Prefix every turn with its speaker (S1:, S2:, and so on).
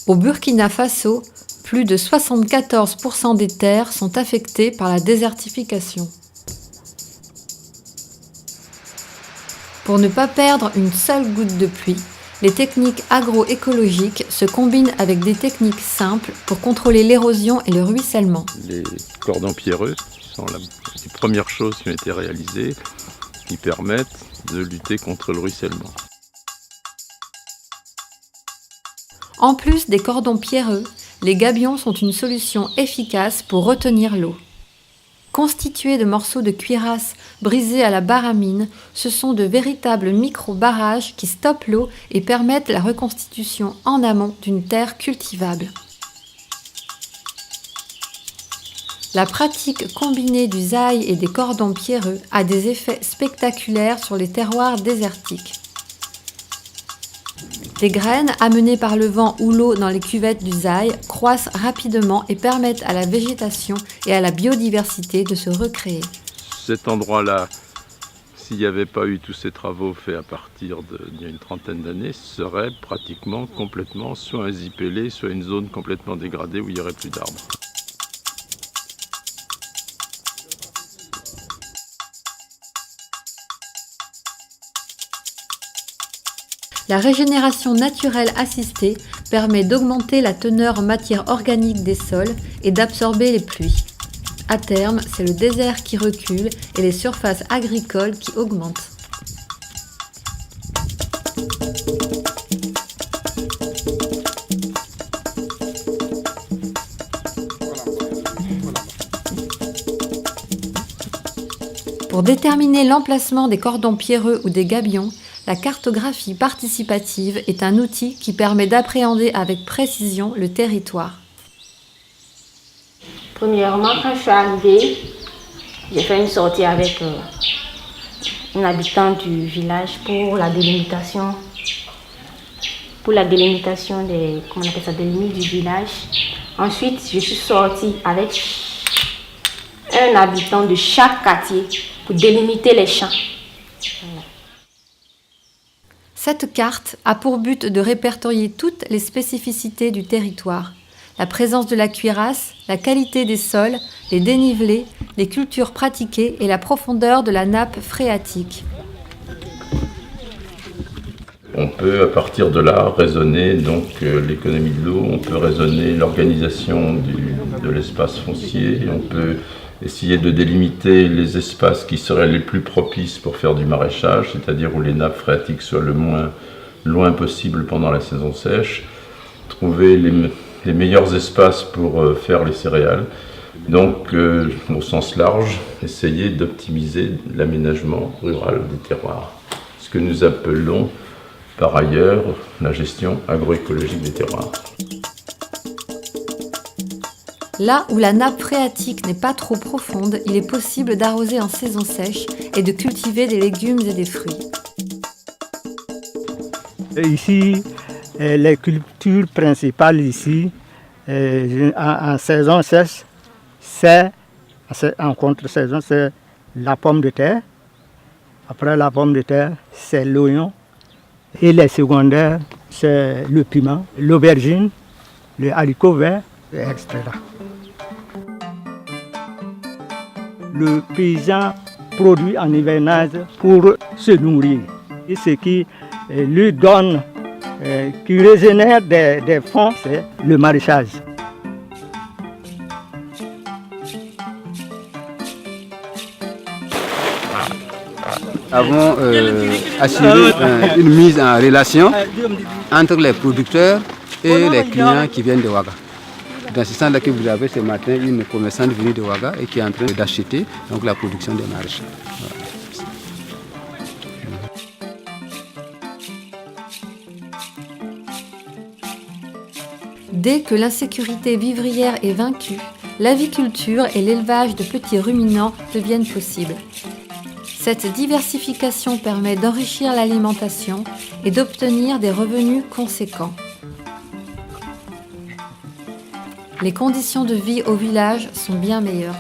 S1: Au Burkina Faso, plus de 74% des terres sont affectées par la désertification. Pour ne pas perdre une seule goutte de pluie, les techniques agroécologiques se combinent avec des techniques simples pour contrôler l'érosion et le ruissellement.
S2: Les cordons pierreux sont les premières choses qui ont été réalisées qui permettent de lutter contre le ruissellement.
S1: En plus des cordons pierreux, les gabions sont une solution efficace pour retenir l'eau. Constitués de morceaux de cuirasse brisés à la baramine, ce sont de véritables micro-barrages qui stoppent l'eau et permettent la reconstitution en amont d'une terre cultivable. La pratique combinée du zaï et des cordons pierreux a des effets spectaculaires sur les terroirs désertiques. Les graines amenées par le vent ou l'eau dans les cuvettes du zaï croissent rapidement et permettent à la végétation et à la biodiversité de se recréer.
S2: Cet endroit-là, s'il n'y avait pas eu tous ces travaux faits à partir d'il y a une trentaine d'années, serait pratiquement complètement soit un zipélé, soit une zone complètement dégradée où il n'y aurait plus d'arbres.
S1: La régénération naturelle assistée permet d'augmenter la teneur en matière organique des sols et d'absorber les pluies. À terme, c'est le désert qui recule et les surfaces agricoles qui augmentent. Pour déterminer l'emplacement des cordons pierreux ou des gabions, la cartographie participative est un outil qui permet d'appréhender avec précision le territoire.
S3: Premièrement, quand je suis arrivée, j'ai fait une sortie avec une habitante du village pour la délimitation des, des limites du village. Ensuite, je suis sortie avec un habitant de chaque quartier pour délimiter les champs.
S1: Cette carte a pour but de répertorier toutes les spécificités du territoire. La présence de la cuirasse, la qualité des sols, les dénivelés, les cultures pratiquées et la profondeur de la nappe phréatique.
S2: On peut à partir de là raisonner donc l'économie de l'eau, on peut raisonner l'organisation de l'espace foncier, on peut essayer de délimiter les espaces qui seraient les plus propices pour faire du maraîchage, c'est-à-dire où les nappes phréatiques soient le moins loin possible pendant la saison sèche, trouver les meilleurs espaces pour faire les céréales. Donc, au sens large, essayer d'optimiser l'aménagement rural des terroirs. Ce que nous appelons par ailleurs la gestion agroécologique des terroirs.
S1: Là où la nappe phréatique n'est pas trop profonde, il est possible d'arroser en saison sèche et de cultiver des légumes et des fruits.
S4: Ici, les cultures principales ici, en saison sèche, en contre-saison, c'est la pomme de terre. Après la pomme de terre, c'est l'oignon. Et les secondaires, c'est le piment, l'aubergine, le haricot vert, etc. Le paysan produit en hivernage pour se nourrir. Et ce qui lui donne, qui régénère des fonds, c'est le maraîchage.
S5: Avons assuré une mise en relation entre les producteurs et les clients qui viennent de Ouaga. Dans ce sens-là que vous avez ce matin une commerçante venue de Ouaga et qui est en train d'acheter donc, la production des maraîchers. Voilà.
S1: Dès que l'insécurité vivrière est vaincue, l'aviculture et l'élevage de petits ruminants deviennent possibles. Cette diversification permet d'enrichir l'alimentation et d'obtenir des revenus conséquents. Les conditions de vie au village sont bien meilleures.